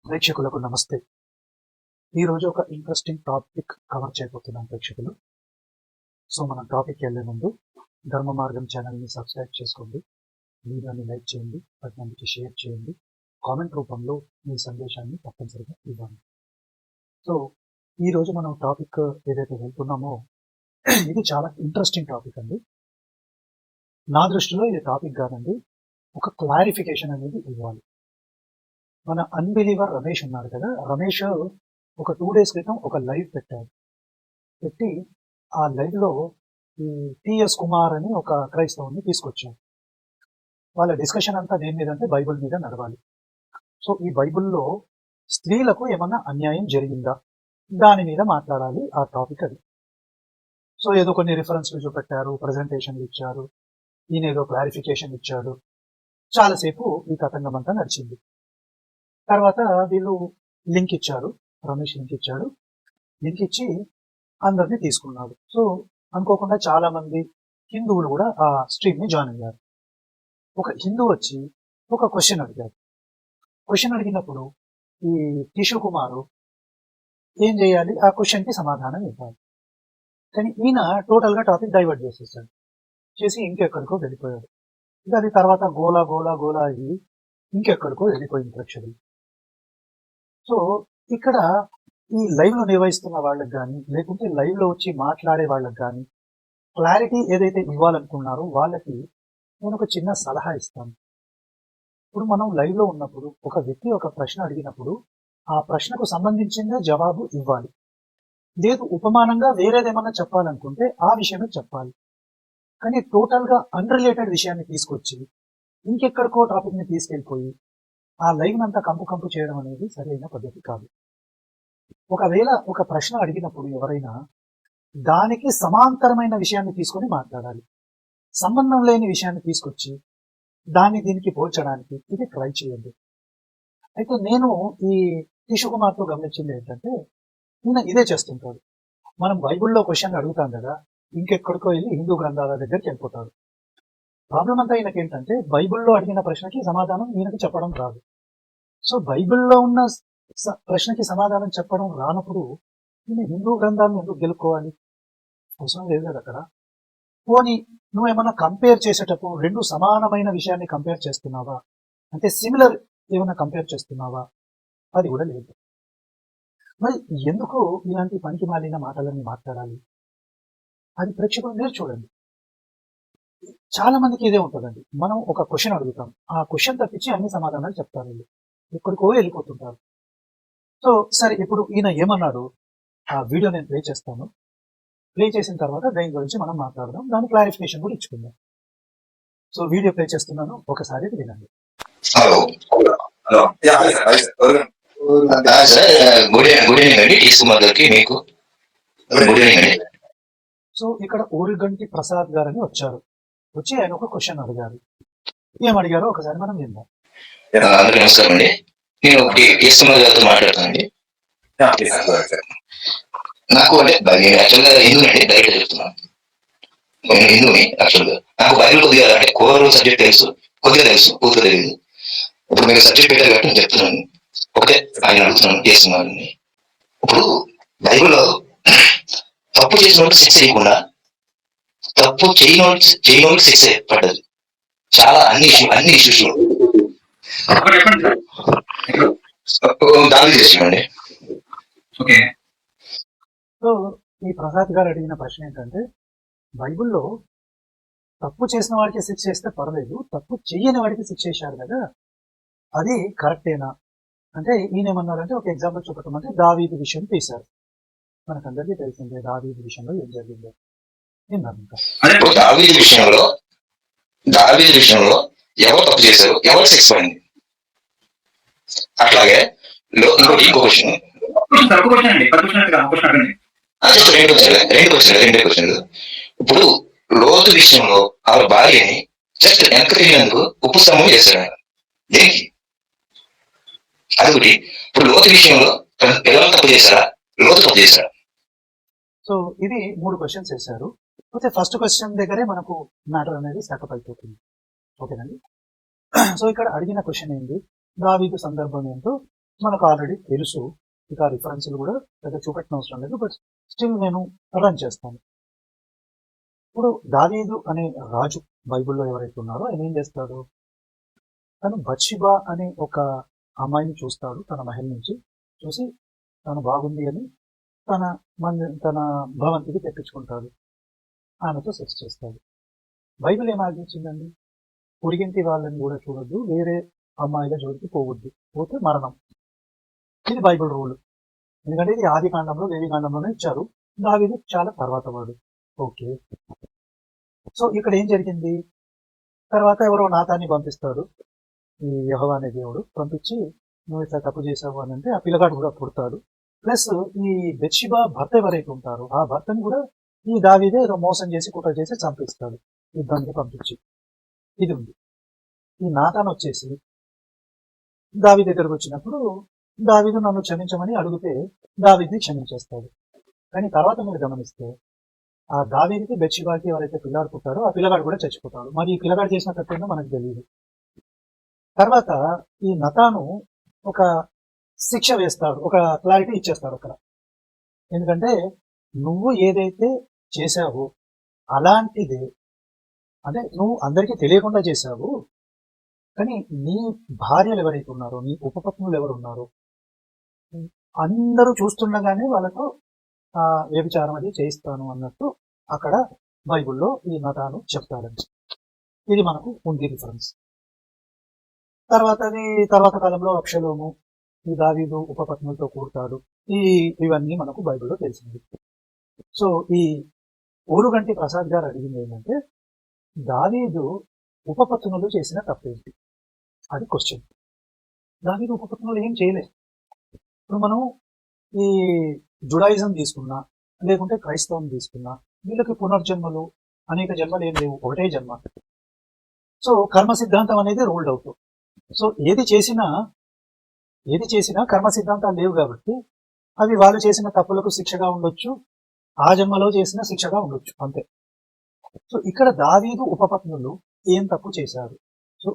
ప్రేక్షకులకు నమస్తే. ఈరోజు ఒక ఇంట్రెస్టింగ్ టాపిక్ కవర్ చేయబోతున్నాం ప్రేక్షకులు. సో మనం టాపిక్ వెళ్ళే ముందు ధర్మ మార్గం ఛానల్ని సబ్స్క్రైబ్ చేసుకోండి, వీడియోని లైక్ చేయండి, 10 మందికి షేర్ చేయండి, కామెంట్ రూపంలో మీ సందేశాన్ని తప్పనిసరిగా ఇవ్వండి. సో ఈరోజు మనం టాపిక్ ఏదైతే వెళ్తున్నామో ఇది చాలా ఇంట్రెస్టింగ్ టాపిక్ అండి. నా దృష్టిలో ఇది టాపిక్ కాదండి, ఒక క్లారిఫికేషన్ అనేది ఇవ్వాలి. మన అన్బిలీవర్ రమేష్ ఉన్నారు కదా, రమేష్ ఒక 2 days క్రితం ఒక లైవ్ పెట్టి ఆ లైవ్లో ఈ టిఎస్ కుమార్ అని ఒక క్రైస్తవుని తీసుకొచ్చారు. వాళ్ళ డిస్కషన్ అంతా దేని మీద అంటే బైబిల్ మీద నడవాలి. సో ఈ బైబిల్లో స్త్రీలకు ఏమన్నా అన్యాయం జరిగిందా దాని మీద మాట్లాడాలి, ఆ టాపిక్ అది. సో ఏదో కొన్ని రిఫరెన్స్లు చూపెట్టారు, ప్రజెంటేషన్లు ఇచ్చారు, ఈయన ఏదో క్లారిఫికేషన్ ఇచ్చాడు. చాలాసేపు ఈ తతంగం అంతా నడిచింది. తర్వాత వీళ్ళు లింక్ ఇచ్చారు, రమేష్ లింక్ ఇచ్చాడు. లింక్ ఇచ్చి అందరినీ తీసుకున్నాడు. సో అనుకోకుండా చాలా మంది హిందువులు కూడా ఆ స్ట్రీమ్ ని జాయిన్ అయ్యారు. ఒక హిందూ వచ్చి ఒక క్వశ్చన్ అడిగారు. క్వశ్చన్ అడిగినప్పుడు ఈ టిషు కుమారు ఏం చేయాలి, ఆ క్వశ్చన్ కి సమాధానం ఇవ్వాలి. కానీ ఈయన టోటల్ గా టాపిక్ డైవర్ట్ చేసేసాడు, చేసి ఇంకెక్కడికో వెళ్ళిపోయాడు. ఇక అది తర్వాత గోలా గోలా గోలా అయ్యి ఇంకెక్కడికో వెళ్ళిపోయింది ప్రేక్షకులు. సో ఇక్కడ ఈ లైవ్ లో నిర్వహిస్తున్న వాళ్ళకి కానీ, లేకుంటే లైవ్ లో వచ్చి మాట్లాడే వాళ్ళకి కానీ క్లారిటీ ఏదైతే ఇవ్వాలనుకున్నారో వాళ్ళకి నేను ఒక చిన్న సలహా ఇస్తాను. ఇప్పుడు మనం లైవ్ లో ఉన్నప్పుడు ఒక వ్యక్తి ఒక ప్రశ్న అడిగినప్పుడు ఆ ప్రశ్నకు సంబంధించిన జవాబు ఇవ్వాలి. లేదు ఉపమానంగా వేరేదేమన్నా చెప్పాలనుకుంటే ఆ విషయమే చెప్పాలి. కానీ టోటల్ గా అన్రిలేటెడ్ విషయాన్ని తీసుకొచ్చి ఇంకెక్కడికో టాపిక్ ని తీసుకెళ్ళిపోయి ఆ లైవ్ అంతా కంపు చేయడం అనేది సరైన పద్ధతి కాదు. ఒకవేళ ఒక ప్రశ్న అడిగినప్పుడు ఎవరైనా దానికి సమాంతరమైన విషయాన్ని తీసుకొని మాట్లాడాలి. సంబంధం లేని విషయాన్ని తీసుకొచ్చి దాన్ని దీనికి పోల్చడానికి ఇది ట్రై చేయండి. అయితే నేను ఈ టిషు కుమార్తో గమనించింది ఏంటంటే, ఈయన ఇదే చేస్తుంటాడు. మనం బైబిల్లో క్వశ్చన్ అడుగుతాం కదా, ఇంకెక్కడికో వెళ్ళి హిందూ గ్రంథాల దగ్గరికి వెళ్ళిపోతాడు. ప్రాబ్లం అంతా ఈయనకి ఏంటంటే, బైబిల్లో అడిగిన ప్రశ్నకి సమాధానం ఈయనకి చెప్పడం రాదు. సో బైబిల్లో ఉన్న ప్రశ్నకి సమాధానం చెప్పడం రానప్పుడు ఈయన హిందూ గ్రంథాలను ఎందుకు గెలుక్కోవాలి? అవసరం లేదు కదా అక్కడ. పోనీ నువ్వేమన్నా కంపేర్ చేసేటప్పుడు రెండు సమానమైన విషయాన్ని కంపేర్ చేస్తున్నావా, అంటే సిమిలర్ ఏమైనా కంపేర్ చేస్తున్నావా, అది కూడా లేదు. మరి ఎందుకు ఇలాంటి పనికి మాలిన మాటలన్నీ మాట్లాడాలి? అది ప్రేక్షకులు మీరు చూడండి. చాలా మందికి ఇదే ఉంటుందండి. మనం ఒక క్వశ్చన్ అడుగుతాం, ఆ క్వశ్చన్ తప్పించి అన్ని సమాధానాలు చెప్తారు, వీళ్ళు ఎక్కడికో వెళ్ళిపోతుంటారు. సో సరే, ఇప్పుడు ఈయన ఏమన్నాడు ఆ వీడియో నేను ప్లే చేస్తాను. ప్లే చేసిన తర్వాత దాని గురించి మనం మాట్లాడదాం, దాని క్లారిఫికేషన్ కూడా ఇచ్చుకుందాం. సో వీడియో ప్లే చేస్తున్నాను, ఒకసారి వినండి. సో ఇక్కడ ఊరిగంటి ప్రసాద్ గారని వచ్చారు. వచ్చి ఆయన ఒక క్వశ్చన్ అడిగారు. ఏమడిగారో ఒకసారి మనం విందాం. అందరికీ నమస్కారం అండి. నేను ఒకటి కేసుకుమార్ గారితో మాట్లాడతానండి. నాకు అంటే నేను యాక్చువల్గా హిందూని డైరెక్ట్ చెప్తున్నాను. నేను హిందూని యాక్చువల్గా. నాకు బైబిల్ కొద్దిగా అంటే కోర్ సబ్జెక్ట్ తెలుసు, కొద్దిగా తెలుసు, పూర్తిగా తెలియదు. ఇప్పుడు మీరు సబ్జెక్ట్ పెట్టారు కాబట్టి నేను చెప్తున్నాను. ఒకటే ఆయన అడుగుతున్నాను కేసుకుమార్ని. ఇప్పుడు బైబిల్లో తప్పు చేసిన వాళ్ళు శిక్ష చేయకుండా తప్పు చేయని శిక్ష పడ్డది చాలా అన్ని ఇష్యూస్ లో. సో ఈ ప్రసాద్ గారు అడిగిన ప్రశ్న ఏంటంటే, బైబిల్లో తప్పు చేసిన వాడికి శిక్ష చేస్తే పర్లేదు, తప్పు చెయ్యని వాడికి శిక్ష చేశారు కదా, అది కరెక్టేనా అంటే ఈయన ఏమన్నారంటే, ఒక ఎగ్జాంపుల్ చూపటమంటే దావీదు విషయం తీశారు. మనకందరికీ తెలిసిందే దావీదు విషయంలో ఏం జరిగిందో. దావీదు విషయంలో ఎవరు తప్పు చేశారు, ఎవరు శిక్ష పడింది. అట్లాగే ఇంకో క్వశ్చన్, రెండు క్వశ్చన్లు. ఇప్పుడు లోతు విషయంలో ఆవిడ భార్యని జస్ట్ వెనక తిరిగినందుకు ఉపశమనం చేశాడు ఆయన. దేనికి? అదొకటి. ఇప్పుడు లోతు విషయంలో ఎవరు తప్పు చేశారా, లోతు తప్పు చేశారా? సో ఇది 3 క్వశ్చన్స్ వేశారు. అయితే ఫస్ట్ క్వశ్చన్ దగ్గరే మనకు మ్యాటర్ అనేది స్టాకప్ అయిపోతుంది. ఓకేనండి. సో ఇక్కడ అడిగిన క్వశ్చన్ ఏంటి, దావీదు సందర్భం ఏంటో మనకు ఆల్రెడీ తెలుసు. ఇక ఆ రిఫరెన్స్లు కూడా పెద్ద చూపెట్టిన అవసరం లేదు. బట్ స్టిల్ నేను రన్ చేస్తాను. ఇప్పుడు దావీదు అనే రాజు బైబిల్లో ఎవరైతే ఉన్నారో ఆయన ఏం చేస్తాడు, తను బత్షెబా అనే ఒక అమ్మాయిని చూస్తాడు. తన మహల్ నుంచి చూసి తను బాగుంది అని తన భవంతికి తెప్పించుకుంటాడు. ఆమెతో సెక్స్ చేస్తాడు. బైబిల్ ఏం ఆజ్ఞించిందండి, పొరిగింటి వాళ్ళని కూడా చూడొద్దు, వేరే అమ్మాయిల జోలికి పోవద్దు, పోతే మరణం. ఇది బైబిల్ రూల్. ఎందుకంటే ఇది ఆది కాండంలో వేది కాండంలోనే ఇచ్చారు. దావీదు చాలా తర్వాత వాడు. ఓకే, సో ఇక్కడ ఏం జరిగింది, తర్వాత ఎవరో నాతాన్ని పంపిస్తాడు ఈ యెహోవా అనే దేవుడు. పంపించి నువ్వు ఇట్లా తప్పు చేసావు అని అంటే ఆ పిల్లగాడు కూడా పుడతాడు. ప్లస్ ఈ బెత్షెబా భర్త ఎవరైతే ఉంటారో ఆ భర్తని కూడా ఈ దావీదే ఏదో మోసం చేసి కుట్ర చేసి చంపిస్తాడు యుద్ధానికి పంపించి. ఇది ఉంది. ఈ నాతాన్ వచ్చేసి దావీదు దగ్గరకు వచ్చినప్పుడు దావీదు నన్ను క్షమించమని అడిగితే దావీదుని క్షమించేస్తాడు. కానీ తర్వాత మీరు గమనిస్తే ఆ దావీదుకి బెత్షెబాకి ఎవరైతే పిల్లాడు పుట్టారో ఆ పిల్లగాడు కూడా చచ్చిపోతాడు. మరి ఈ పిల్లగాడు చేసిన తప్పేందో మనకు తెలియదు. తర్వాత ఈ నతాను ఒక శిక్ష వేస్తాడు, ఒక క్లారిటీ ఇచ్చేస్తాడు అక్కడ. ఎందుకంటే నువ్వు ఏదైతే చేశావో అలాంటిదే, అంటే నువ్వు అందరికీ తెలియకుండా చేశావు, కానీ నీ భార్యలు ఎవరైతే ఉన్నారో, నీ ఉపపత్నులు ఎవరు ఉన్నారో అందరూ చూస్తుండగానే వాళ్ళతో వ్యభిచారం అది చేయిస్తాను అన్నట్టు అక్కడ బైబిల్లో ఈ నతాను చెప్తాడండి. ఇది మనకు ఉంది రిఫరెన్స్. తర్వాత కాలంలో అబ్షలోము ఈ దావీదు ఉపపత్నులతో కూడతాడు. ఇవన్నీ మనకు బైబిల్లో తెలిసింది. సో ఈ ఓరుగంటి ప్రసాద్ గారు అడిగింది ఏంటంటే, దావీదు ఉపపత్నులు చేసిన తప్పేంటి, అది క్వశ్చన్. దావీదు ఉపపత్నులు ఏం చేయలేదు. ఇప్పుడు మనం ఈ జుడాయిజం తీసుకున్నా, లేకుంటే క్రైస్తవం తీసుకున్నా, వీళ్ళకి పునర్జన్మలు అనేక జన్మలు ఏం లేవు, ఒకటే జన్మ. సో కర్మ సిద్ధాంతం అనేది రూల్డ్ అవుట్. సో ఏది చేసినా కర్మ సిద్ధాంతాలు లేవు కాబట్టి అవి వాళ్ళు చేసిన తప్పులకు శిక్షగా ఉండొచ్చు, ఆ జన్మలో చేసిన శిక్షగా ఉండొచ్చు, అంతే. సో ఇక్కడ దావీదు ఉపపత్నులు ఏం తప్పు చేశారు? సో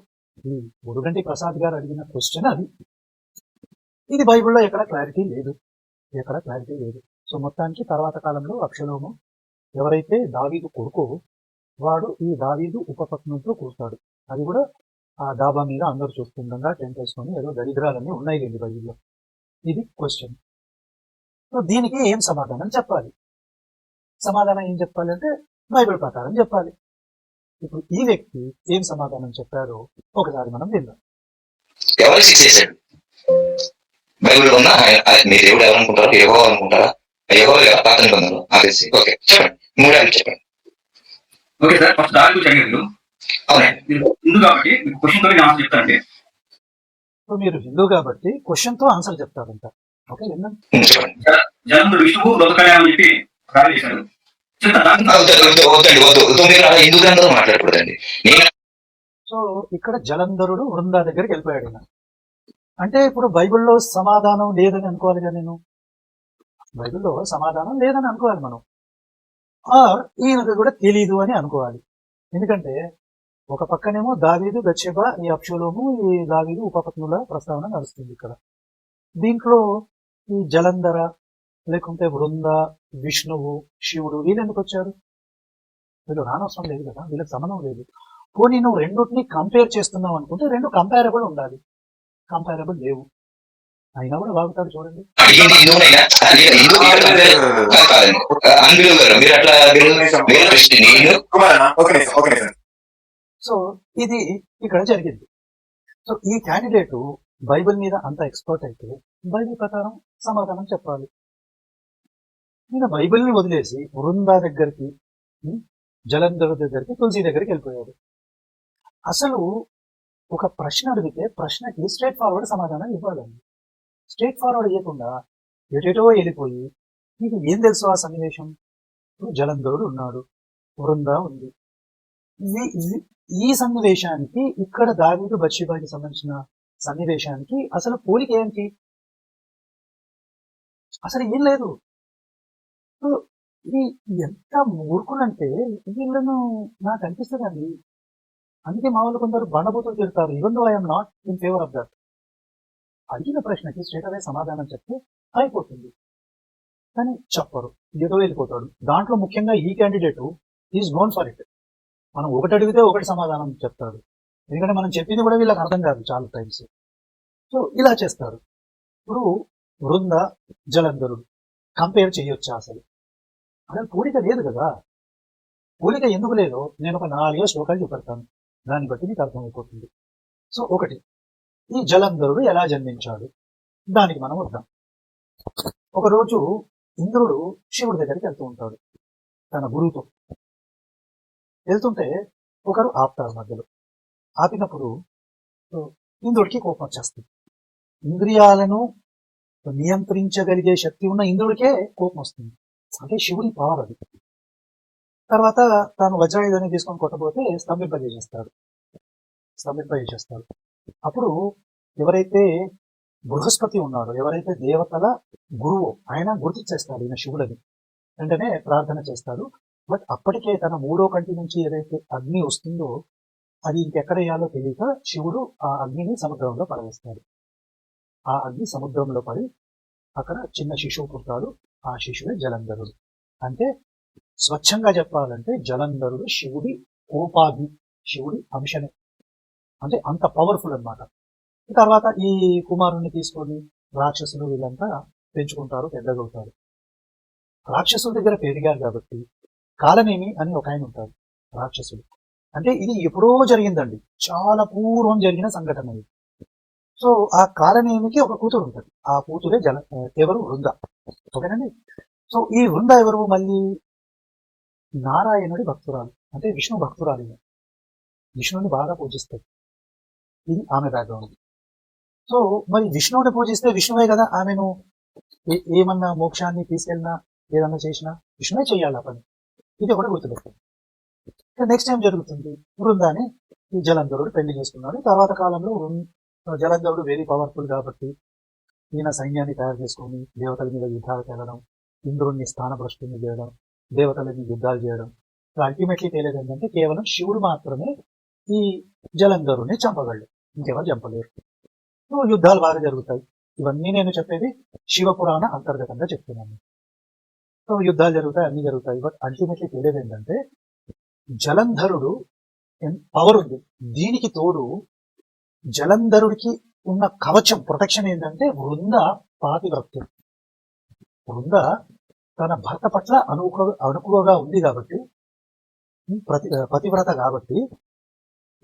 ఈ ఓరుగంటి ప్రసాద్ గారు అడిగిన క్వశ్చన్ అది. ఇది బైబిల్లో ఎక్కడ క్లారిటీ లేదు. సో మొత్తానికి తర్వాత కాలంలో అబ్షలోము ఎవరైతే దావీదు కొడుకో వాడు ఈ దావీదు ఉపపత్నులతో కూర్తాడు. అది కూడా ఆ డాబా మీద అందరూ చూస్తుండగా టెంట్ వేసుకొని ఏదో దరిద్రాలన్నీ ఉన్నాయి లేండి బైబిల్లో. ఇది క్వశ్చన్. సో దీనికి ఏం సమాధానం చెప్పాలి? సమాధానం ఏం చెప్పాలంటే బైబిల్ ప్రకారం చెప్పాలి. ఇప్పుడు ఈ వ్యక్తి ఏం సమాధానం చెప్పారో ఒకసారి మనం విందాం. ఎవరు శిక్ష చేశాడు? బైబిల్ ఉన్న మీ దేవుడు ఎవరు అనుకుంటారో, యెహోవా అనుకుంటారా? యెహోవా పాత నిబంధనలు ఆపేసి ఓకే చెప్పండి, మూడేళ్ళు చెప్పండి. ఓకే సార్, ఫస్ట్ దాని గురించి అడిగారు. అవునండి, హిందూ కాబట్టి మీకు క్వశ్చన్ తో ఆన్సర్ చెప్తానండి. మీరు హిందూ కాబట్టి క్వశ్చన్ తో ఆన్సర్ చెప్తారంట. ఓకే, విన్నాం. చెప్పండి. జలంతుడు విష్ణువు లోక కళ్యాణం అని చెప్పి కార్యం చేశాడు. వద్దు, మీరు అలా హిందూ గ్రంథాలు మాట్లాడకూడదండి. సో ఇక్కడ జలంధరుడు వృందా దగ్గరికి వెళ్ళిపోయాడు. అంటే ఇప్పుడు బైబిల్లో సమాధానం లేదని అనుకోవాలిగా నేను. బైబిల్లో సమాధానం లేదని అనుకోవాలి మనం. ఈయనకు కూడా తెలీదు అని అనుకోవాలి. ఎందుకంటే ఒక పక్కనేమో దావీదు, బెత్షెబా, ఈ అబ్షలోము, ఈ దావీదు ఉపపత్నుల ప్రస్తావన నడుస్తుంది ఇక్కడ. దీంట్లో ఈ జలంధర లేకుంటే వృంద, విష్ణువు, శివుడు వీళ్ళు ఎందుకు వచ్చారు? వీళ్ళు రానవసరం లేదు కదా, వీళ్ళకి సంబంధం లేదు. పోనీ నువ్వు రెండుని కంపేర్ చేస్తున్నావు అనుకుంటే రెండు కంపారబుల్ ఉండాలి. కంపారబుల్ లేవు, అయినా కూడా బాగుతాడు చూడండి. సో ఇది ఇక్కడ జరిగింది. సో ఈ క్యాండిడేట్ బైబిల్ మీద అంత ఎక్స్పర్ట్ అయితే బైబిల్ ప్రకారం సమాధానం చెప్పాలి. ఈయన బైబిల్ని వదిలేసి వృందా దగ్గరికి, జలంధర్ దగ్గరికి, తులసి దగ్గరికి వెళ్ళిపోయాడు. అసలు ఒక ప్రశ్న అడిగితే ప్రశ్నకి స్ట్రేట్ ఫార్వర్డ్ సమాధానం ఇవ్వాలండి. స్ట్రేట్ ఫార్వర్డ్ ఇవ్వకుండా ఎటేటో వెళ్ళిపోయి నీకు ఏం తెలుసు ఆ సన్నివేశం? జలంధరుడు ఉన్నాడు, వృందా ఉంది. ఈ సన్నివేశానికి ఇక్కడ దావీదు బత్షెబాకి సంబంధించిన సన్నివేశానికి అసలు పోలిక ఏంటి? అసలు ఏం లేదు. ఎంత మూర్ఖులంటే వీళ్ళను నాకు అనిపిస్తుందండి. అందుకే మా వాళ్ళు కొందరు బండబూతులు తిడతారు. Even though I'm not in favour of that. అడిగిన ప్రశ్నకి స్ట్రేట్ అవే సమాధానం చెప్తే అయిపోతుంది, కానీ చెప్పరు, ఏదో వెళ్ళిపోతాడు. దాంట్లో ముఖ్యంగా ఈ candidate is known for it. మనం ఒకటి అడిగితే ఒకటి సమాధానం చెప్తాడు, ఎందుకంటే మనం చెప్పింది కూడా వీళ్ళకి అర్థం కాదు చాలా టైమ్స్. సో ఇలా చేస్తారు. ఇప్పుడు వృంద జలంధరుడు కంపేర్ చేయొచ్చా అసలు? అసలు పోలిక లేదు కదా. పోలిక ఎందుకు లేదో నేను ఒక 4 శ్లోకాలు చూపెడతాను, దాన్ని బట్టి మీకు అర్థమైపోతుంది. సో ఒకటి, ఈ జలంధరుడు ఎలా జన్మించాడు దానికి మనం వద్దాం. ఒకరోజు ఇంద్రుడు శివుడి దగ్గరికి వెళ్తూ ఉంటాడు తన గురువుతో. వెళ్తుంటే ఒకరు ఆపుతారు మధ్యలో. ఆపినప్పుడు ఇంద్రుడికి కోపం వచ్చేస్తుంది. ఇంద్రియాలను నియంత్రించగలిగే శక్తి ఉన్న ఇంద్రుడికే కోపం వస్తుంది, అంటే శివుడి పవర్ అది. తర్వాత తాను వజ్రాయుధాన్ని తీసుకొని కొట్టబోతే స్తంభింపజేసేస్తాడు. అప్పుడు ఎవరైతే బృహస్పతి ఉన్నాడో, ఎవరైతే దేవతల గురువు, ఆయన గుర్తించేస్తాడు ఈయన శివుడని. వెంటనే ప్రార్థన చేస్తాడు. బట్ అప్పటికే తన 3వ కంటి నుంచి ఏదైతే అగ్ని వస్తుందో అది ఇంకెక్కడ వేయాలో తెలియక శివుడు ఆ అగ్నిని సముద్రంలో పడవేస్తాడు. ఆ అగ్ని సముద్రంలో పడి అక్కడ చిన్న శిశువు పుడతాడు. ఆ శిశువే జలంధరుడు. అంటే స్వచ్ఛంగా చెప్పాలంటే జలంధరుడు శివుడి కోపాగ్ని, శివుడి అంశనే, అంటే అంత పవర్ఫుల్ అన్నమాట. తర్వాత ఈ కుమారుణ్ణి తీసుకొని రాక్షసులు వీళ్ళంతా పెంచుకుంటారు, పెద్దగవుతారు. రాక్షసుల దగ్గర పెరిగారు కాబట్టి కాలనేమి అని ఒక ఆయన ఉంటారు రాక్షసుడు. అంటే ఇది ఎప్పుడో జరిగిందండి, చాలా పూర్వం జరిగిన సంఘటన ఇది. సో ఆ కాలనేమికి ఒక కూతురు ఉంటుంది. ఆ కూతురే ఎవరు? వృంద. ఓకేనండి. సో ఈ వృంద ఎవరు? మళ్ళీ నారాయణుడి భక్తురాలు, అంటే విష్ణు భక్తురాలు. విష్ణుని బాగా పూజిస్తుంది. ఇది ఆమె బ్యాక్గ్రౌండ్. సో మరి విష్ణువుని పూజిస్తే విష్ణువే కదా ఆమెను ఏమన్నా మోక్షాన్ని తీసుకెళ్ళినా ఏదన్నా చేసినా విష్ణువే చేయాలి ఆ పని. ఇది ఒకటి గుర్తుపెట్టాలి. నెక్స్ట్ టైం జరుగుతుంది, వృందాన్ని ఈ జలంధరుడు పెళ్లి చేసుకున్నాడు. తర్వాత కాలంలో జలంధరుడు వెరీ పవర్ఫుల్ కాబట్టి ఈయన సైన్యాన్ని తయారు చేసుకొని దేవతల మీద యుద్ధాలు చేయడం, ఇంద్రుడిని స్థానభ్రష్టుని చేయడం, దేవతలని యుద్ధాలు చేయడం. అల్టిమేట్లీ తేలేదు ఏంటంటే కేవలం శివుడు మాత్రమే ఈ జలంధరుని చంపగలడు, ఇంకెవరు చంపలేరు. యుద్ధాలు బాగా జరుగుతాయి. ఇవన్నీ నేను చెప్పేది శివపురాణ అంతర్గతంగా చెప్తున్నాను. సో యుద్ధాలు జరుగుతాయి, అన్ని జరుగుతాయి. బట్ అల్టిమేట్లీ తేలేదు ఏంటంటే జలంధరుడు పవర్ ఉంది. దీనికి తోడు జలంధరుడికి ఉన్న కవచం, ప్రొటెక్షన్ ఏంటంటే వృంద పాతివ్రత్యం. వృంద తన భర్త పట్ల అనుకువగా ఉంది కాబట్టి, పతివ్రత కాబట్టి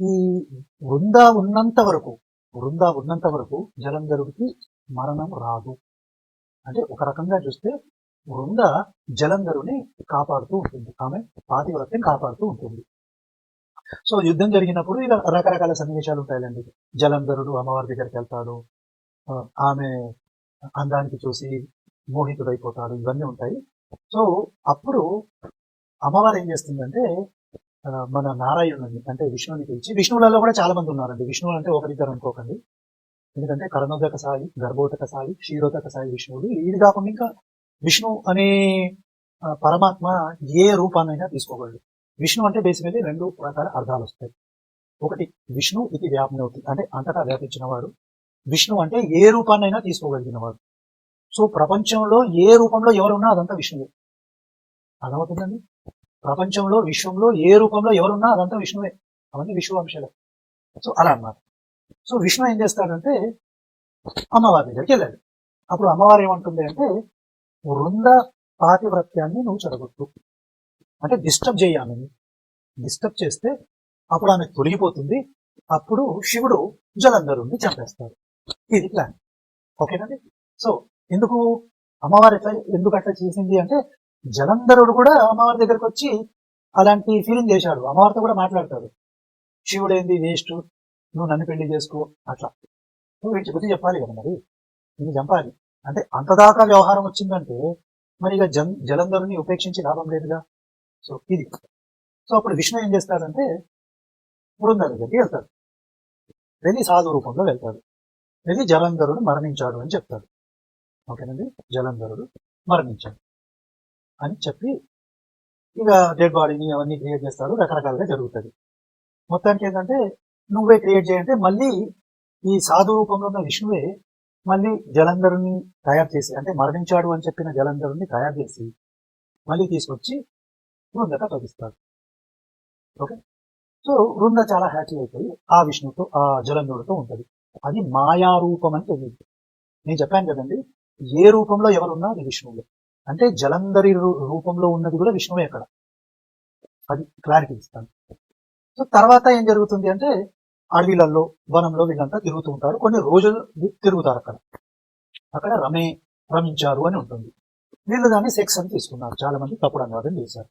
ఈ వృంద ఉన్నంత వరకు జలంధరుడికి మరణం రాదు. అంటే ఒక రకంగా చూస్తే వృంద జలంధరుని కాపాడుతూ ఉంటుంది, ఆమె పాతివ్రత్యం కాపాడుతూ ఉంటుంది. సో యుద్ధం జరిగినప్పుడు ఇలా రకరకాల సన్నివేశాలు ఉంటాయండి. జలంధరుడు అమ్మవారి దగ్గరికి వెళ్తాడు, ఆమె అందానికి చూసి మోహితుడైపోతాడు, ఇవన్నీ ఉంటాయి. సో అప్పుడు అమ్మవారు ఏం చేస్తుందంటే మన నారాయణుని అంటే విష్ణువుని పిలిచి, విష్ణువులలో కూడా చాలా మంది ఉన్నారండి. విష్ణువులు అంటే ఒకరిద్దరు అనుకోకండి, ఎందుకంటే కరణోదక సాయి, గర్భోదక సాయి, క్షీరోదక సాయి విష్ణువుడు. ఇది కాకుండా ఇంకా విష్ణు అనే పరమాత్మ ఏ రూపాన్నైనా తీసుకోగలడు. విష్ణు అంటే బేసికలీ 2 రకాల అర్థాలు వస్తాయి. ఒకటి విష్ణు ఇది వ్యాప్నోతి, అంటే అంతటా వ్యాపించిన వాడు. విష్ణు అంటే ఏ రూపాన్నైనా తీసుకోగలిగిన వాడు. సో ప్రపంచంలో ఏ రూపంలో ఎవరున్నా అదంతా విష్ణువే. అర్థమవుతుందండి? ప్రపంచంలో విశ్వంలో ఏ రూపంలో ఎవరున్నా అదంతా విష్ణువే, అవన్నీ విష్ణు అంశాలే. సో అలా అన్నమాట. సో విష్ణు ఏం చేస్తాడంటే అమ్మవారి దగ్గరికి వెళ్ళాడు. అప్పుడు అమ్మవారు ఏమంటుంది అంటే వృంద పాతివ్రత్యాన్ని నువ్వు చెడగొట్టు, అంటే డిస్టర్బ్ చేయాలి. డిస్టర్బ్ చేస్తే అప్పుడు ఆమె తొలగిపోతుంది. అప్పుడు శివుడు జలంధరుణ్ణి చంపేస్తాడు. ఇది ప్లాన్. ఓకేనండి. సో ఎందుకు అమ్మవారు ఎందుకు అట్లా చేసింది అంటే జలంధరుడు కూడా అమ్మవారి దగ్గరకు వచ్చి అలాంటి ఫీలింగ్ చేశాడు. అమ్మవారితో కూడా మాట్లాడతాడు, శివుడేంది వేస్ట్, నువ్వు నన్ను పెళ్లి చేసుకో, అట్లా నువ్వు వీటి బుద్ధి చెప్పాలి కదా, మరి నేను చంపాలి అంటే అంతదాకా వ్యవహారం వచ్చిందంటే మరి ఇక జలంధరుని ఉపేక్షించి లాభం లేదుగా. సో ఇది. సో అప్పుడు విష్ణు ఏం చేస్తాడంటే వృంద దగ్గరికి వెళ్తాడు, వెళ్ళి సాధు రూపంలో వెళ్తాడు, వెళ్ళి జలంధరుడు మరణించాడు అని చెప్తాడు. ఓకేనండి, జలంధరుడు మరణించాడు అని చెప్పి ఇక డెడ్ బాడీని అవన్నీ క్రియేట్ చేస్తాడు, రకరకాలుగా జరుగుతుంది. మొత్తానికి ఏంటంటే నువ్వే క్రియేట్ చేయంటే మళ్ళీ ఈ సాధు రూపంలో ఉన్న విష్ణువే మళ్ళీ జలంధరుని తయారు చేసి, అంటే మరణించాడు అని చెప్పిన జలంధరుని తయారు చేసి మళ్ళీ తీసుకొచ్చి వృందకు అప్పగిస్తాడు. ఓకే, సో వృంద చాలా హ్యాపీ అయిపోయి ఆ విష్ణువుతో, ఆ జలంధరుడితో ఉంటుంది. అది మాయారూపం అని తెలియదు. నేను చెప్పాను కదండి, ఏ రూపంలో ఎవరున్నా అది విష్ణువులే. అంటే జలంధరి రూపంలో ఉన్నది కూడా విష్ణువే అక్కడ. అది క్లారిటీ ఇస్తాను. సో తర్వాత ఏం జరుగుతుంది అంటే, అడవిలలో వనంలో వీళ్ళంతా తిరుగుతూ ఉంటారు. కొన్ని రోజులు తిరుగుతారు. అక్కడ రమించారు అని ఉంటుంది. వీళ్ళు దాన్ని సెక్స్ అని తీసుకున్నారు. చాలా మంది తప్పుడు అనువాదం చేశారు.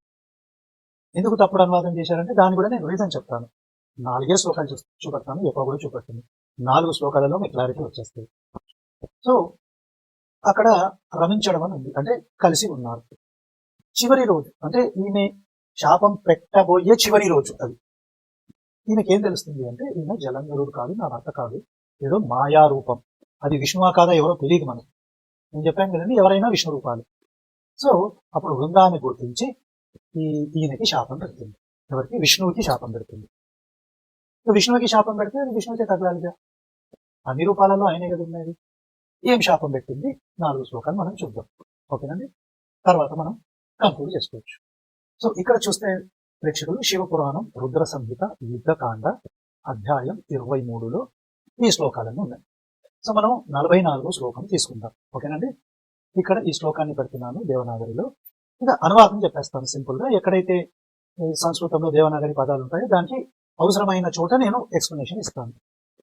ఎందుకు తప్పుడు అనువాదం చేశారంటే దాన్ని కూడా నేను రీజన్ చెప్తాను. 4 శ్లోకాలు చూపెడతాను, ఎక్కువ కూడా చూపెట్టింది. 4 శ్లోకాలలో మీకు క్లారిటీ వచ్చేస్తుంది. సో అక్కడ రమించడం అని ఉంది, అంటే కలిసి ఉన్నారు. చివరి రోజు అంటే ఈమె శాపం పెట్టబోయే చివరి రోజు అది. ఈయనకేం తెలుస్తుంది అంటే, ఈయన జలంధరుడు కాదు, నా భర్త కాదు, ఏదో మాయా రూపం. అది విష్ణువా కాదా ఎవరో తెలియదు మనకు. నేను చెప్పాను కదండి, ఎవరైనా విష్ణు రూపాలు. సో అప్పుడు వృందాన్ని గుర్తించి ఈయనకి శాపం పెడుతుంది. ఎవరికి? విష్ణువుకి శాపం పెడుతుంది. విష్ణువుకి శాపం పెడితే అది విష్ణువుకే తగలాలిగా. అన్ని రూపాలలో ఆయనే కదా ఉన్నది. ఏం శాపం పెట్టింది 4 శ్లోకాలు మనం చూద్దాం. ఓకేనండి, తర్వాత మనం కంక్లూడ్ చేసుకోవచ్చు. సో ఇక్కడ చూస్తే ప్రేక్షకులు, శివపురాణం రుద్ర సంహిత యుద్ధకాండ అధ్యాయం 23లో ఈ శ్లోకాలన్నీ ఉన్నాయి. సో మనం 44వ శ్లోకం తీసుకుందాం. ఓకేనండి, ఇక్కడ ఈ శ్లోకాన్ని పెడుతున్నాను దేవనాగరిలో. ఇంకా అనువాదం చెప్పేస్తాను సింపుల్ గా. ఎక్కడైతే సంస్కృతంలో దేవనాగరి పదాలు ఉంటాయో దానికి అవసరమైన చోట నేను ఎక్స్ప్లెనేషన్ ఇస్తాను.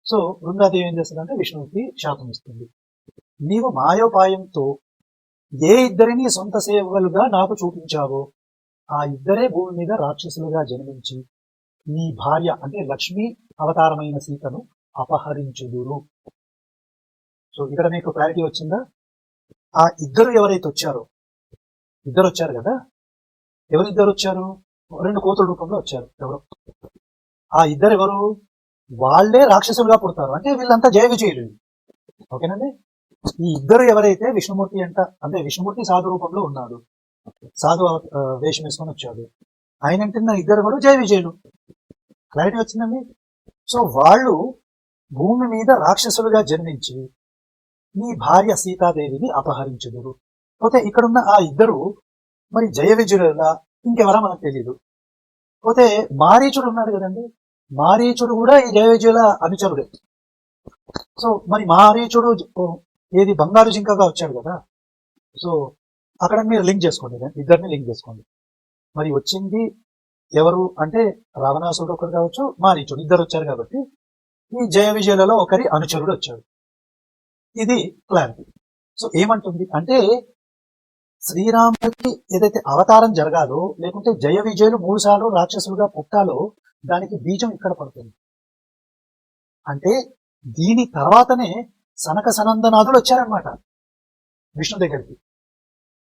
సో బృందాదేవి ఏం చేస్తుందంటే విష్ణువుకి శాపం ఇస్తుంది. నీవు మాయోపాయంతో ఏ ఇద్దరిని సొంత సేవలుగా నాకు చూపించావో ఆ ఇద్దరే భూమి మీద రాక్షసులుగా జన్మించి నీ భార్య అంటే లక్ష్మీ అవతారమైన సీతను అపహరించుదురు. సో ఇక్కడ మీకు క్లారిటీ వచ్చిందా? ఆ ఇద్దరు ఎవరైతే వచ్చారో, ఇద్దరు వచ్చారు కదా, ఎవరిద్దరు వచ్చారు? 2 కోతుల రూపంలో వచ్చారు. ఎవరు ఆ ఇద్దరు? ఎవరు? వాళ్ళే రాక్షసులుగా పుడతారు. అంటే వీళ్ళంతా జయ విజయులు. ఓకేనండి, ఈ ఇద్దరు ఎవరైతే విష్ణుమూర్తి అంటే విష్ణుమూర్తి సాధు రూపంలో ఉన్నాడు, సాధు వేషం వేసుకొని వచ్చాడు. ఆయన అంటున్న ఇద్దరు కూడా జయ విజయులు. క్లారిటీ వచ్చిందండి. సో వాళ్ళు భూమి మీద రాక్షసులుగా జన్మించి నీ భార్య సీతాదేవిని అపహరించుదురు. పోతే ఇక్కడున్న ఆ ఇద్దరు మరి జయ విజయులా ఇంకెవరా మనకు తెలియదు. పోతే మారీచుడు ఉన్నాడు కదండి, మారీచుడు కూడా ఈ జయ విజయుల అనుచరుడే. సో మరి మారీచుడు ఏది బంగారు జింకగా వచ్చాడు కదా. సో అక్కడ మీరు లింక్ చేసుకోండి, ఇద్దరిని లింక్ చేసుకోండి. మరి వచ్చింది ఎవరు అంటే రావణాసురుడు ఒకరు కావచ్చు, మారీచుడు ఇద్దరు వచ్చారు కాబట్టి ఈ జయ విజయులలో ఒకరి అనుచరుడు వచ్చాడు. ఇది క్లారిటీ. సో ఏమంటుంది అంటే, శ్రీరాముడికి ఏదైతే అవతారం జరగాలో, లేకుంటే జయ విజయులు 3 సార్లు రాక్షసులుగా పుట్టాలో దానికి బీజం ఇక్కడ పడుతుంది. అంటే దీని తర్వాతనే సనక సనందనాథులు వచ్చారనమాట విష్ణు దగ్గరికి.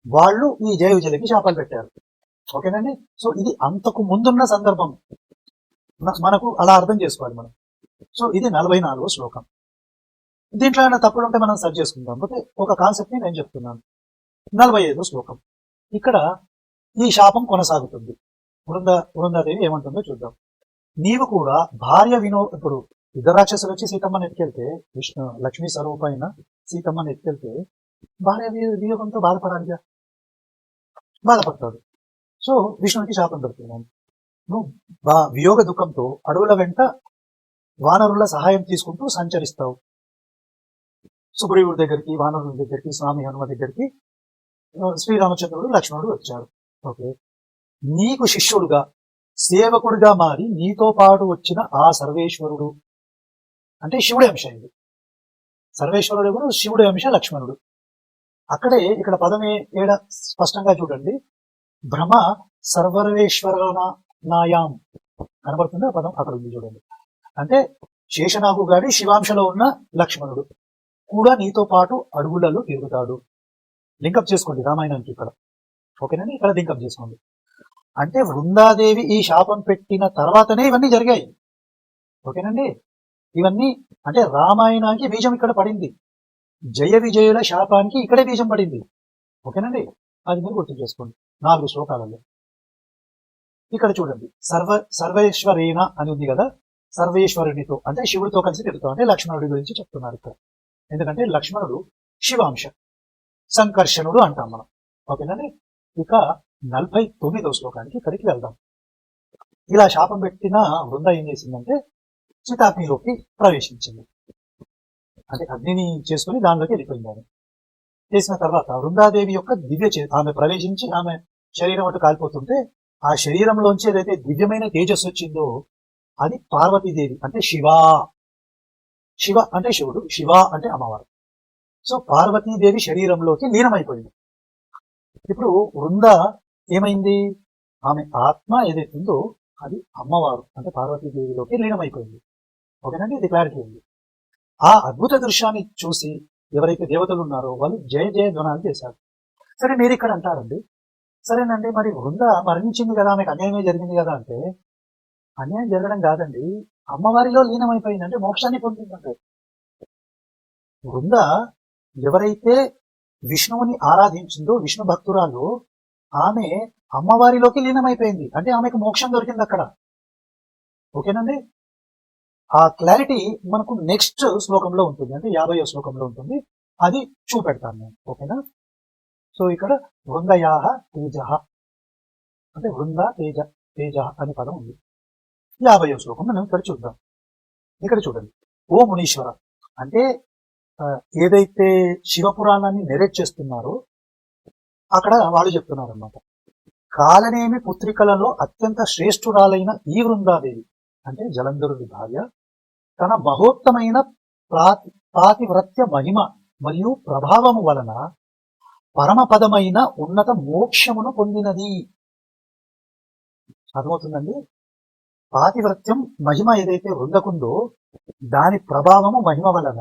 వాళ్ళు ఈ జయ విజయులకి శాపాలు పెట్టారు. ఓకేనండి, సో ఇది అంతకు ముందున్న సందర్భం మనకు అలా అర్థం చేసుకోవాలి మనం. సో ఇది 44వ శ్లోకం. దీంట్లో ఏమైనా తప్పులు ఉంటే మనం సర్చ్ చేసుకుందాం. పోతే ఒక కాన్సెప్ట్ ని నేను చెప్తున్నాను. 45వ శ్లోకం. ఇక్కడ ఈ శాపం కొనసాగుతుంది. వృందాదేవి ఏమంటుందో చూద్దాం. నీవు కూడా భార్య ఇప్పుడు ఇద్దరు రాక్షసులు వచ్చి సీతమ్మని ఎత్తుకెళ్తే, లక్ష్మీ స్వరూపైన సీతమ్మని ఎత్తుకెళ్తే భార్య వియోగంతో బాధపడాలిగా, బాధపడతాడు. సో విష్ణువుకి శాపం దొరుకుతున్నాను. నువ్వు వియోగ దుఃఖంతో అడవుల వెంట వానరుల సహాయం తీసుకుంటూ సంచరిస్తావు. సుగ్రీవుడి దగ్గరికి, వానరుల దగ్గరికి, స్వామి హనుమ దగ్గరికి శ్రీరామచంద్రుడు లక్ష్మణుడు వచ్చారు. ఓకే, నీకు శిష్యుడుగా సేవకుడిగా మారి నీతో పాటు వచ్చిన ఆ సర్వేశ్వరుడు అంటే శివుడి అంశ. ఇది సర్వేశ్వరుడు కూడా శివుడి అంశ లక్ష్మణుడు. అక్కడే ఇక్కడ పదమే ఏడ స్పష్టంగా చూడండి. భ్రమ సర్వేశ్వరానాయాం కనబడుతుంది. ఆ పదం అక్కడ ఉంది చూడండి. అంటే శేషనాగు గాడి శివాంశలో ఉన్న లక్ష్మణుడు కూడా నీతో పాటు అడవులలో తిరుగుతాడు. లింకప్ చేసుకోండి రామాయణానికి ఇక్కడ. ఓకేనండి, ఇక్కడ లింకప్ చేసుకోండి. అంటే వృందాదేవి ఈ శాపం పెట్టిన తర్వాతనే ఇవన్నీ జరిగాయి. ఓకేనండి, ఇవన్నీ అంటే రామాయణానికి బీజం ఇక్కడ పడింది. జయ విజయుల శాపానికి ఇక్కడే బీజం పడింది. ఓకేనండి, అది మీరు గుర్తు చేసుకోండి. 4 శ్లోకాలలో ఇక్కడ చూడండి. సర్వేశ్వరేణ అని ఉంది కదా. సర్వేశ్వరునితో అంటే శివుడితో కలిసి తిరుగుతాం అంటే లక్ష్మణుడి గురించి చెప్తున్నారు ఇక్కడ. ఎందుకంటే లక్ష్మణుడు శివాంశ, సంకర్షణుడు అంటాం మనం. ఓకేనండి. ఇక 49వ శ్లోకానికి ఇక్కడికి వెళ్దాం. ఇలా శాపం పెట్టిన వృంద ఏం చేసిందంటే చితాగ్నిలోకి ప్రవేశించింది. అంటే అగ్నిని చేసుకుని దానిలోకి వెళ్ళిపోయింది. ఆమె చేసిన తర్వాత వృందాదేవి యొక్క ఆమె ప్రవేశించి ఆమె శరీరం అటు కాలిపోతుంటే ఆ శరీరంలోంచి ఏదైతే దివ్యమైన తేజస్సు వచ్చిందో అది పార్వతీదేవి అంటే శివ అంటే శివుడు, శివ అంటే అమ్మవారు. సో పార్వతీదేవి శరీరంలోకి లీనమైపోయింది. ఇప్పుడు వృంద ఏమైంది? ఆమె ఆత్మ ఏదైతే ఉందో అది అమ్మవారు అంటే పార్వతీదేవిలోకి లీనమైపోయింది. ఓకేనండి, ఇది క్లారిటీ ఉంది. ఆ అద్భుత దృశ్యాన్ని చూసి ఎవరైతే దేవతలు ఉన్నారో వాళ్ళు జయ జయ ధ్వనాలు చేశారు. సరే, మీరు ఇక్కడ అంటారండి, సరేనండి మరి వృంద మరణించింది కదా, ఆమెకు అన్యాయమే జరిగింది కదా అంటే, అన్యాయం జరగడం కాదండి, అమ్మవారిలో లీనమైపోయింది అంటే మోక్షాన్ని పొందిందంటే. వృంద ఎవరైతే విష్ణువుని ఆరాధించిందో, విష్ణు భక్తురాలు, ఆమె అమ్మవారిలోకి లీనమైపోయింది అంటే ఆమెకు మోక్షం దొరికింది అక్కడ. ఓకేనండి, ఆ క్లారిటీ మనకు నెక్స్ట్ శ్లోకంలో ఉంటుంది, అంటే 50వ శ్లోకంలో ఉంటుంది, అది చూపెడతాను నేను. ఓకేనా? సో ఇక్కడ వృందయాహ తేజ అంటే వృంద తేజ, తేజ అనే పదం ఉంది. 50వ శ్లోకం మనం ఇక్కడ చూద్దాం. ఇక్కడ చూడండి, ఓ మునీశ్వర అంటే ఏదైతే శివపురాణాన్ని నెరేట్ చేస్తున్నారో అక్కడ వాళ్ళు చెప్తున్నారు అన్నమాట. కాలనేమి పుత్రికలలో అత్యంత శ్రేష్ఠురాలైన ఈ వృందాదేవి అంటే జలంధరుడి భార్య తన మహోత్తమైన పాతివ్రత్య మహిమ మరియు ప్రభావము వలన పరమపదమైన ఉన్నత మోక్షమును పొందినది. అర్థమవుతుందండి? పాతివ్రత్యం మహిమ ఏదైతే వృందకుందో దాని ప్రభావము మహిమ వలన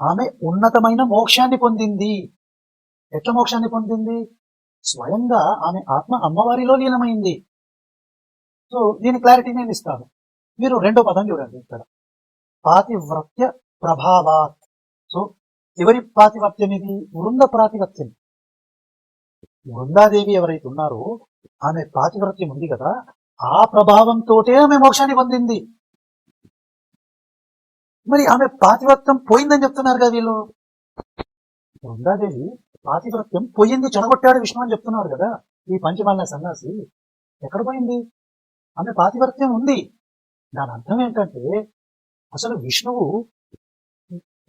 ఆమె ఉన్నతమైన మోక్షాన్ని పొందింది. ఎట్లా మోక్షాన్ని పొందింది? స్వయంగా ఆమె ఆత్మ అమ్మవారిలో లీనమైంది. సో దీని క్లారిటీ నేను ఇస్తాను. మీరు రెండో పదం చూడండి ఇక్కడ, పాతివ్రత్య ప్రభావాత్. సో ఎవరి పాతివ్రత్యం ఇది? వృంద పాతివ్రత్యం. వృందాదేవి ఎవరైతే ఉన్నారో ఆమె పాతివ్రత్యం ఉంది కదా, ఆ ప్రభావంతో ఆమె మోక్షాన్ని పొందింది. మరి ఆమె పాతివ్రత్యం పోయిందని చెప్తున్నారు కదా వీళ్ళు. వృందాదేవి పాతివ్రత్యం పోయింది, చెడగొట్టాడు విష్ణు అని చెప్తున్నారు కదా ఈ పంచమాల సన్యాసి. ఎక్కడ పోయింది? ఆమె పాతివ్రత్యం ఉంది. దాని అర్థం ఏంటంటే అసలు విష్ణువు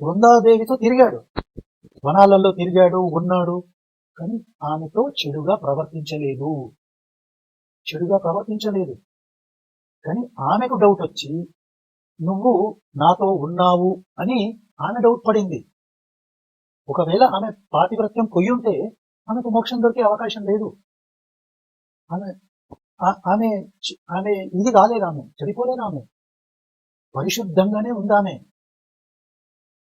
వృందాదేవితో తిరిగాడు, వనాలలో తిరిగాడు, ఉన్నాడు, కానీ ఆమెతో చెడుగా ప్రవర్తించలేదు. కానీ ఆమెకు డౌట్ వచ్చి నువ్వు నాతో ఉన్నావు అని ఆమె డౌట్ పడింది. ఒకవేళ ఆమె పాతివ్రత్యం పొయ్యి ఉంటే ఆమెకు మోక్షం దొరికే అవకాశం లేదు. ఆమె ఇది కాలేదు, ఆమె చెడిపోలేదు, ఆమె పరిశుద్ధంగానే ఉందామె.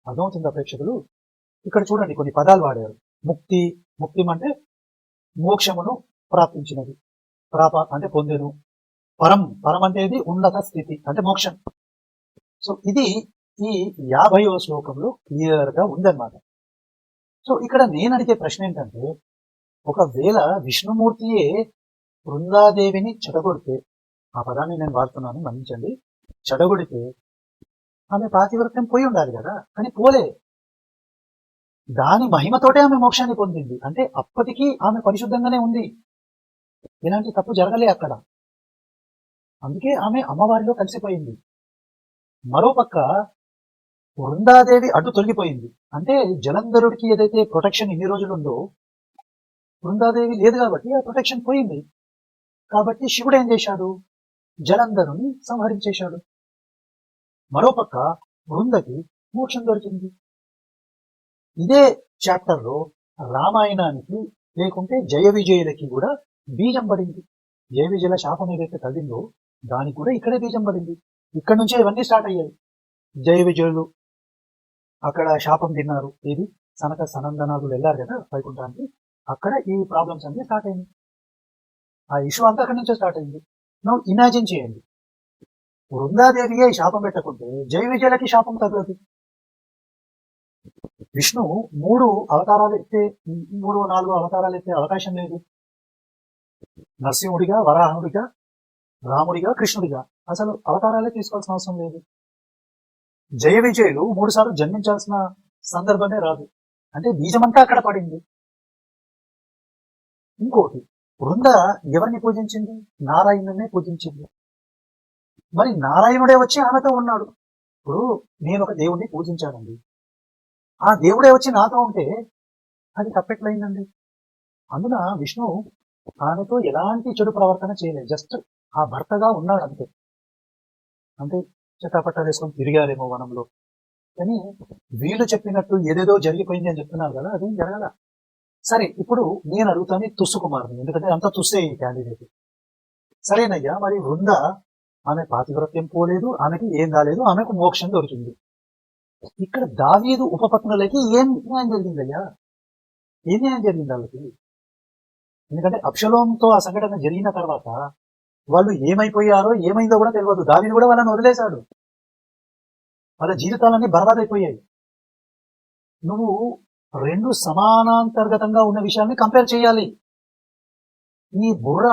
అర్థమవుతుందా ప్రేక్షకులు? ఇక్కడ చూడండి కొన్ని పదాలు వాడారు. ముక్తి అంటే మోక్షమును ప్రాప్తించినది, అంటే పొందెను. పరం అనేది ఉన్నత స్థితి అంటే మోక్షం. సో ఇది ఈ 50వ శ్లోకంలో క్లియర్ గా ఉందన్నమాట. సో ఇక్కడ నేను అడిగే ప్రశ్న ఏంటంటే, ఒకవేళ విష్ణుమూర్తియే వృందాదేవిని చెడగొడితే, ఆ పదాన్ని నేను వాడుతున్నాను మన్నించండి, చెడగొడితే ఆమె పాతివ్రత్యం పోయి ఉండాలి కదా, కానీ పోలే. దాని మహిమతోటే ఆమె మోక్షాన్ని పొందింది అంటే అప్పటికీ ఆమె పరిశుద్ధంగానే ఉంది, ఎలాంటి తప్పు జరగలే అక్కడ. అందుకే ఆమె అమ్మవారిలో కలిసిపోయింది. మరోపక్క వృందాదేవి అడ్డు తొలగిపోయింది అంటే జలంధరుడికి ఏదైతే ప్రొటెక్షన్ ఇన్ని రోజులు ఉందో వృందాదేవి లేదు కాబట్టి ఆ ప్రొటెక్షన్ పోయింది. కాబట్టి శివుడు ఏం చేశాడు? జలంధరుని సంహరించేశాడు. మరోపక్క వృందకి మోక్షం దొరికింది. ఇదే చాప్టర్ లో రామాయణానికి లేకుంటే జయ విజయులకి కూడా బీజం పడింది. జయ విజయుల శాపం ఏదైతే తగ్గిందో దానికి కూడా ఇక్కడే బీజం పడింది. ఇక్కడ నుంచే ఇవన్నీ స్టార్ట్ అయ్యాయి. జయ విజయులు అక్కడ శాపం తిన్నారు, ఇది సనక సనందనాథులు వెళ్ళారు కదా వైకుంఠానికి, అక్కడ ఈ ప్రాబ్లమ్స్ అన్ని స్టార్ట్ అయింది. ఆ ఇష్యూ అంతా అక్కడి నుంచే స్టార్ట్ అయింది. నువ్వు ఇమాజిన్ చేయండి, వృందాదేవిగా ఈ శాపం పెట్టకుంటే జయ విజయులకి శాపం తగ్గదు. విష్ణు 3 అవతారాలు ఎత్తే 3-4 అవతారాలు ఎత్తే అవకాశం లేదు. నరసింహుడిగా, వరాహుడిగా, రాముడిగా, కృష్ణుడిగా అసలు అవతారాలే తీసుకోవాల్సిన అవసరం లేదు. జయ విజయులు 3 సార్లు జన్మించాల్సిన సందర్భమే రాదు. అంటే బీజమంతా అక్కడ పడింది. ఇంకోటి, వృంద ఎవరిని పూజించింది? నారాయణునే పూజించింది. మరి నారాయణుడే వచ్చి ఆమెతో ఉన్నాడు. ఇప్పుడు నేను ఒక దేవుణ్ణి పూజించానండి, ఆ దేవుడే వచ్చి నాతో ఉంటే అది తప్పెట్లయిందండి? అందున విష్ణు ఆమెతో ఎలాంటి చెడు ప్రవర్తన చేయలేదు, జస్ట్ ఆ భర్తగా ఉన్నాడు అంతే. అంటే చెట్టాపట్టా వేసుకొని తిరిగారేమో వనంలో, కానీ వీళ్ళు చెప్పినట్టు ఏదేదో జరిగిపోయింది అని చెప్తున్నారు కదా, అదేం జరగల. సరే, ఇప్పుడు నేను అడుగుతాను తుస్సు కుమార్ని, ఎందుకంటే అంత తుస్సే ఈ క్యాండిడేట్. సరేనయ్యా, మరి వృంద ఆమె పాతివ్రత్యం పోలేదు, ఆమెకి ఏం కాలేదు, ఆమెకు మోక్షం దొరికింది. ఇక్కడ దావీదు ఉపపత్నులకి ఏం న్యాయం జరిగిందయ్యా? ఏం న్యాయం జరిగింది వాళ్ళకి? ఎందుకంటే అబ్షలోంతో ఆ సంఘటన జరిగిన తర్వాత వాళ్ళు ఏమైపోయారో ఏమైందో కూడా తెలియదు. దావీదు కూడా వాళ్ళని వదిలేశాడు, వాళ్ళ జీవితాలన్నీ బర్బాదైపోయాయి. నువ్వు రెండు సమానాంతర్గతంగా ఉన్న విషయాన్ని కంపేర్ చేయాలి. ఈ బుర్ర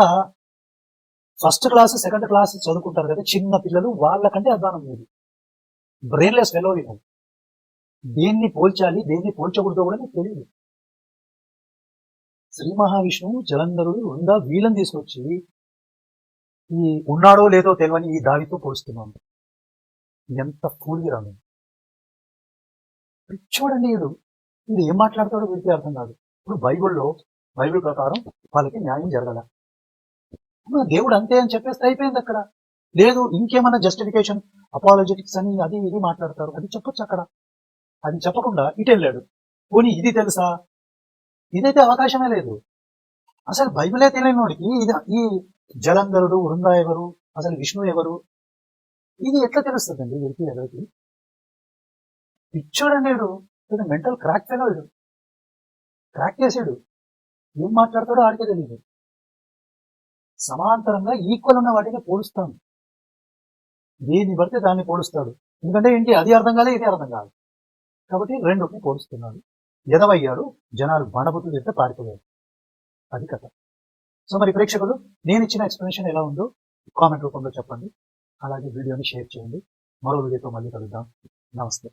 ఫస్ట్ క్లాస్ సెకండ్ క్లాస్ చదువుకుంటారు కదా చిన్న పిల్లలు, వాళ్ళకంటే అధ్వానం లేదు. Brainless fellow. దేన్ని పోల్చాలి, దేన్ని పోల్చకూడదో కూడా నీకు తెలియదు. శ్రీ మహావిష్ణువు, జలంధరుడు, వృంద వీళ్ళని తీసుకొచ్చి ఈ ఉన్నాడో లేదో తెలియని ఈ దావితో పోలుస్తున్నాను. ఎంత ఫూల్గిరాను, చూడండి. వీడు ఏం మాట్లాడతాడో వీడికి అర్థం కాదు. ఇప్పుడు బైబిల్ ప్రకారం వాళ్ళకి న్యాయం జరగల, దేవుడు అంతే అని చెప్పేస్తే అయిపోయింది. అక్కడ లేదు, ఇంకేమన్నా జస్టిఫికేషన్, అపాలజెటిక్స్ అని అది ఇది మాట్లాడతారు, అది చెప్పొచ్చు అక్కడ. అది చెప్పకుండా ఇటు వెళ్ళాడు. పోనీ ఇది తెలుసా? ఇదైతే అవకాశమే లేదు. అసలు బైబిలే తెలియని వాడికి ఈ జలంధరుడు, వృంద ఎవరు, అసలు విష్ణు ఎవరు, ఇది ఎట్లా తెలుస్తుందండి వీడికి? ఎవరికి పిచ్చోడండి వీడు, మెంటల్ క్రాక్ ఫెలో, వీడు క్రాక్ చేసాడు. ఏం మాట్లాడతాడో ఆడికే తెలియదు. సమాంతరంగా ఈక్వల్ ఉన్న వాటిని పోలుస్తాను, దేన్ని పడితే దాన్ని పోలుస్తాడు. ఎందుకంటే ఏంటి, అది అర్థం కాలే, ఇది అర్థం కాదు, కాబట్టి రెండుని పోలుస్తున్నాడు. ఎదవయ్యాడు, జనాలు బండబుద్ధులు చేస్తే పారిపోయాడు. అది కథ. సో మరి ప్రేక్షకులు, నేను ఇచ్చిన ఎక్స్ప్లెనేషన్ ఎలా ఉందో కామెంట్ రూపంలో చెప్పండి. అలాగే వీడియోని షేర్ చేయండి. మరో వీడియోతో మళ్ళీ కలుద్దాం. నమస్తే.